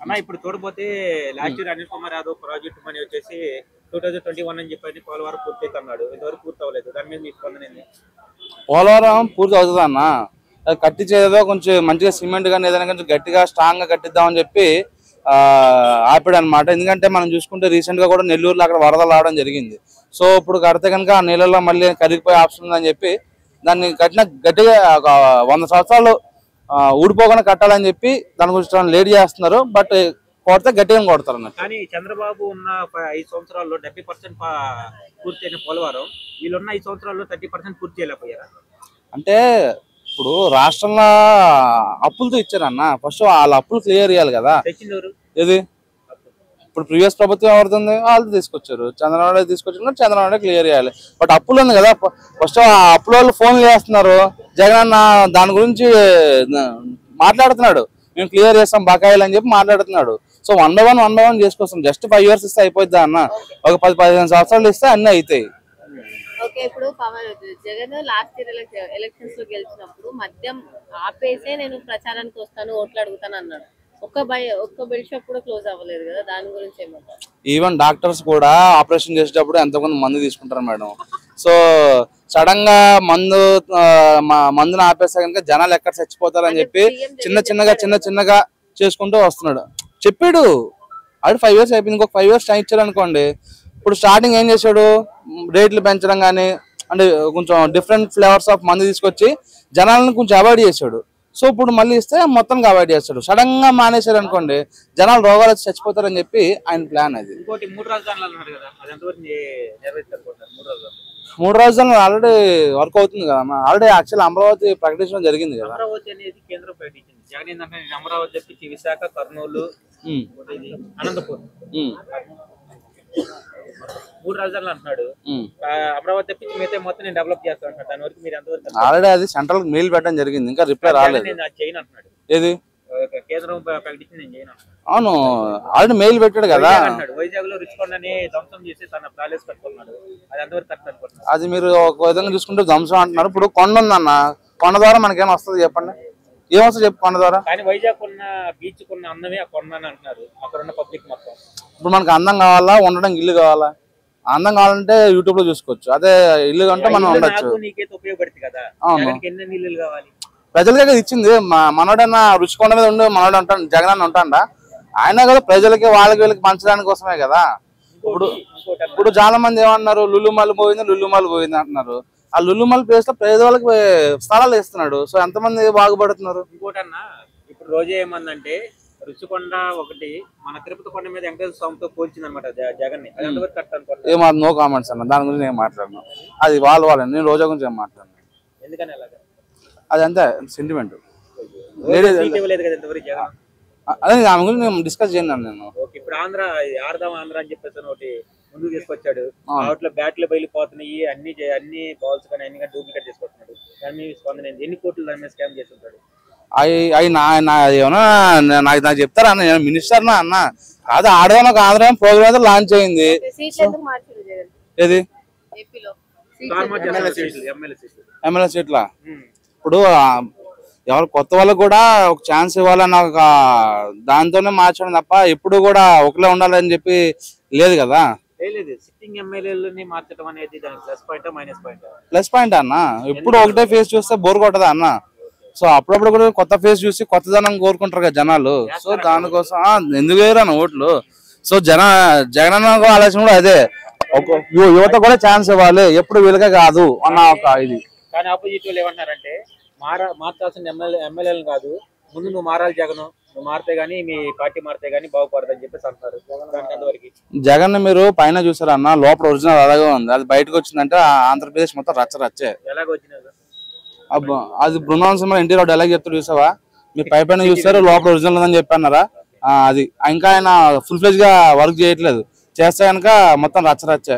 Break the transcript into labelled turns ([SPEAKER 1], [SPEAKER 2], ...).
[SPEAKER 1] అన్న ఇప్పుడు చూడబోతే last year Anil Kumar Yadav project money వచ్చేసి 2021 అని చెప్పి పోలవరం పూర్తి అన్నాడు. ఇంతవరకు పూర్తి అవ్వలేదు. దాని మీద మీ స్పందన ఏంది?
[SPEAKER 2] పోలవరం పూర్తి అవుతుంది అన్న. కట్టించేదో కొంచెం మంచిగా సిమెంట్ కానీ ఏదైనా కొంచెం గట్టిగా స్ట్రాంగ్ గా కట్టిద్దామని చెప్పి ఆపాడు అనమాట. ఎందుకంటే మనం చూసుకుంటే రీసెంట్ గా కూడా నెల్లూరులో అక్కడ వరదలు రావడం జరిగింది. సో ఇప్పుడు కడితే కనుక ఆ నీళ్ళలో మళ్ళీ కరిగిపోయే ఆప్షన్ ఉందని చెప్పి దాన్ని గట్టిగా ఒక 100 సంవత్సరాలు ఊడిపోకుండా కట్టాలని చెప్పి దాని గురించి లేట్ చేస్తున్నారు. బట్ కొడితే గట్టిగా కొడతారు అన్నట్టు.
[SPEAKER 1] కానీ చంద్రబాబు ఉన్న 5 సంవత్సరాల్లో 70% పూర్తి అయిన పోలవరం వీళ్ళున్న 5 సంవత్సరాల్లో 30% పూర్తి చేయలేకపోయారా?
[SPEAKER 2] అంటే ఇప్పుడు రాష్ట్రంలో అప్పులతో ఇచ్చారన్న. ఫస్ట్ వాళ్ళ అప్పులు క్లియర్ చేయాలి కదా. ఏది ఇప్పుడు ప్రీవియస్ ప్రభుత్వం ఎవరుతుంది వాళ్ళు తీసుకొచ్చారు, చంద్రబాబు తీసుకొచ్చారు, చంద్రబాబు క్లియర్ చేయాలి. బట్ అప్పులు ఉంది కదా. ఫస్ట్ ఆ అప్పుల వాళ్ళు ఫోన్లు చేస్తున్నారు. జగన్ అన్న దాని గురించి మాట్లాడుతున్నాడు, మేము క్లియర్ చేస్తాం బకాయిలు అని చెప్పి మాట్లాడుతున్నాడు. So 1 by 1 చేసుకొస్తాం. జస్ట్ 5 years ఇస్తే అయిపోద్దా అన్న? ఒక 10-15 సంవత్సరాలు ఇస్తే అన్ని అవుతాయి.
[SPEAKER 3] ఓకే, ఇప్పుడు జగన్ లాస్ట్ ఇయర్ ఎలక్షన్స్ లో గెలిచినప్పుడు మద్యం ఆపేసే నేను ప్రచారానికి వస్తాను, ఓట్లు అడుగుతాను అన్నాడు. ఒక్క బెల్ షాప్ కూడా క్లోజ్ అవ్వలేదు కదా, దాని గురించి ఏమంటారు?
[SPEAKER 2] ఈవెన్ డాక్టర్స్ కూడా ఆపరేషన్ చేసేటప్పుడు ఎంతమంది మందు తీసుకుంటారు మేడం. సో సడన్ గా మందుని ఆపేస్తే కనుక జనాలు ఎక్కడ చచ్చిపోతారని చెప్పి చిన్న చిన్నగా చేసుకుంటూ వస్తున్నాడు. చెప్పాడు అది 5 years అయిపోయింది, ఇంకొక 5 years టైం ఇచ్చారు అనుకోండి. ఇప్పుడు స్టార్టింగ్ ఏం చేశాడు, రేట్లు పెంచడం కానీ అంటే కొంచెం డిఫరెంట్ ఫ్లేవర్స్ ఆఫ్ మందు తీసుకొచ్చి జనాలను కొంచెం అవాయిడ్ చేశాడు. సో ఇప్పుడు మళ్ళీ ఇస్తే మొత్తంగా అవాయిడ్ చేస్తాడు. సడన్ గా మానేశారు అనుకోండి జనాలు రోగాలు వచ్చి చచ్చిపోతారని చెప్పి ఆయన ప్లాన్. అది 3 రాజధానులు ఆల్రెడీ వర్క్ అవుతుంది కదా. ఆల్రెడీ యాక్చువల్ అమరావతి ప్రకటించడం జరిగింది కదా.
[SPEAKER 1] అమరావతి అనేది కేంద్రం ప్రకటించింది. జగన్ ఏంటంటే అమరావతి తెప్పించి విశాఖ, కర్నూలు, అనంతపూర్ 3 రాజధానులు అంటున్నాడు. అమరావతి తెప్పించి మిగతా మొత్తం నేను డెవలప్ చేస్తాను అంటున్నాడు. దాని వరకు మీరు ఎంతవరకు?
[SPEAKER 2] ఆల్రెడీ అది సెంట్రల్ మెయిల్ పెట్టడం జరిగింది, ఇంకా రిప్లై రాలేదు.
[SPEAKER 1] చేయను అంటున్నాడు.
[SPEAKER 2] ఏది
[SPEAKER 1] కేంద్రం ప్రకటించి నేను చేయను.
[SPEAKER 2] అవును, ఆల్రెడీ మెయిల్ పెట్టాడు కదా.
[SPEAKER 1] వైజాగ్ లో రుచికొండని ధ్వంసం చేసి తన ప్యాలెస్ కట్టుకున్నాడు. అది ఎంతవరకు కరెక్ట్ అనుకుంటున్నాడు?
[SPEAKER 2] అది మీరు ఒక విధంగా చూసుకుంటే ధ్వంసం అంటున్నారు. ఇప్పుడు కొండ ఉందన్న, కొండ ద్వారా మనకేం వస్తుంది చెప్పండి? ఏమొస్తుంది చెప్పు కొండ ద్వారా?
[SPEAKER 1] కానీ వైజాగ్ ఉన్న బీచ్ కున్న అందమే ఆ కొండ అని అంటున్నారు అక్కడ ఉన్న పబ్లిక్ మొత్తం.
[SPEAKER 2] ఇప్పుడు మనకు అందం కావాలా, ఉండడానికి ఇల్లు కావాలా? అందం కావాలంటే యూట్యూబ్ లో చూసుకోవచ్చు, అదే ఇల్లు అంటే మనం ఉండొచ్చు.
[SPEAKER 1] నీకైతే ఉపయోగపడుతుంది కదా. ఎన్ని ఇల్లు కావాలి?
[SPEAKER 2] ప్రజలకే ఇచ్చింది. మనోడన్నా రుచికొండ మీద ఉండి మనోడు ఉంటాడు, జగన్ అన్న ఉంటాడా? ఆయన కదా ప్రజలకి వాళ్ళకి వీళ్ళకి పంచడానికి కోసమే కదా. ఇప్పుడు చాలా మంది ఏమన్నారు, లుల్లుమల్ పోయింది అంటున్నారు. ఆ లుల్లుమల్ ప్లేస్ లో పేదవాళ్ళకి స్థలాలు ఇస్తున్నాడు. సో ఎంతమంది బాగుపడుతున్నారు?
[SPEAKER 1] ఇంకోటన్నా ఇప్పుడు రోజే ఏమందంటే రుచికొండ ఒకటి మన తిరుపతి కొండ మీద వెంకటేశ్వర స్వామితో పోల్చింది అనమాట జగన్ ని. అది ఎంతవరకు కరెక్ట్ అనుకుంటున్నారు?
[SPEAKER 2] ఏమో నో కామెంట్స్ అన్న, దాని గురించి నేను మాట్లాడను. అది వాళ్ళని, నేను రోజా గురించి ఏం మాట్లాడను.
[SPEAKER 1] ఎందుకని అలాగా?
[SPEAKER 2] అది అంతే సెంటిమెంట్. అదే ఆమె గురించి నేను డిస్కస్ చేయను నేను.
[SPEAKER 1] ఇప్పుడు ఆంధ్ర ఆంధ్ర అని చెప్పేసి ఒకటి ముందుకు తీసుకొచ్చాడు. వాటిలో బ్యాట్లు బయలుపోతున్నాయి, అన్ని బాల్స్ కానీ అన్ని డూప్లికేట్ చేసుకుంటున్నాడు. దాని మీద స్పందన ఎన్ని కోట్లు దాని మీద స్కామ్ చేస్తుంటాడు?
[SPEAKER 2] ఏమన్నా నాకు చెప్తారా అన్న? నేను మినిస్టర్ నా అన్న కాదు. ఆడదాం ఒక ఆంధ్ర ప్రోగ్రామ్ లాంచ్ అయింది. ఏది ఎమ్మెల్యే సీట్లా? ఇప్పుడు ఎవరు కొత్త వాళ్ళకు కూడా ఒక ఛాన్స్ ఇవ్వాలని ఒక దాంతోనే మార్చడం తప్ప ఎప్పుడు కూడా ఒకలే ఉండాలని చెప్పి లేదు కదా.
[SPEAKER 1] సిట్టింగ్ ఎమ్మెల్యేలని మార్చడం అనేది plus point minus point?
[SPEAKER 2] Plus point అన్న. ఎప్పుడు ఒకటే ఫేస్ చూస్తే బోర్ కొట్టదా అన్న. సో అప్పుడప్పుడు కూడా కొత్త ఫేస్ చూసి కొత్తదనం కోరుకుంటారు కదా జనాలు. సో దానికోసం ఎందుకు వేయరాను ఓట్లు. సో జగన్ ఆలోచన కూడా అదే, యువత కూడా ఛాన్స్ ఇవ్వాలి, ఎప్పుడు వీళ్ళకే కాదు అన్న ఒక ఇది.
[SPEAKER 1] కానీ ఆపోజిట్ వాళ్ళు ఏమంటారంటే మార్చాల్సిన ఎమ్మెల్యేలు కాదు, ముందు నువ్వు మారాలి జగన్, నువ్వు మారితే గానీ మీ పార్టీ మారితే గానీ బాగుపడదని చెప్పేసి అంటారు.
[SPEAKER 2] జగన్ మీరు పైన చూసారా అన్న, లోపల ఒరిజినల్ అలాగే ఉంది. అది బయటకు వచ్చిందంటే ఆంధ్రప్రదేశ్ మొత్తం రచ్చే.
[SPEAKER 1] ఎలాగ వచ్చినది?
[SPEAKER 2] అది బృందావన్ సినిమా ఎన్టీ రావు ఎలాగ చెప్తారు చూసావా? మీరు పైన చూస్తారు, లోపల ఒరిజినల్ ఉందని చెప్పన్నారా? అది ఇంకా ఆయన ఫుల్ ఫ్లెజ్ గా వర్క్ చేయట్లేదు. చేస్తే కనుక మొత్తం రచ్చే.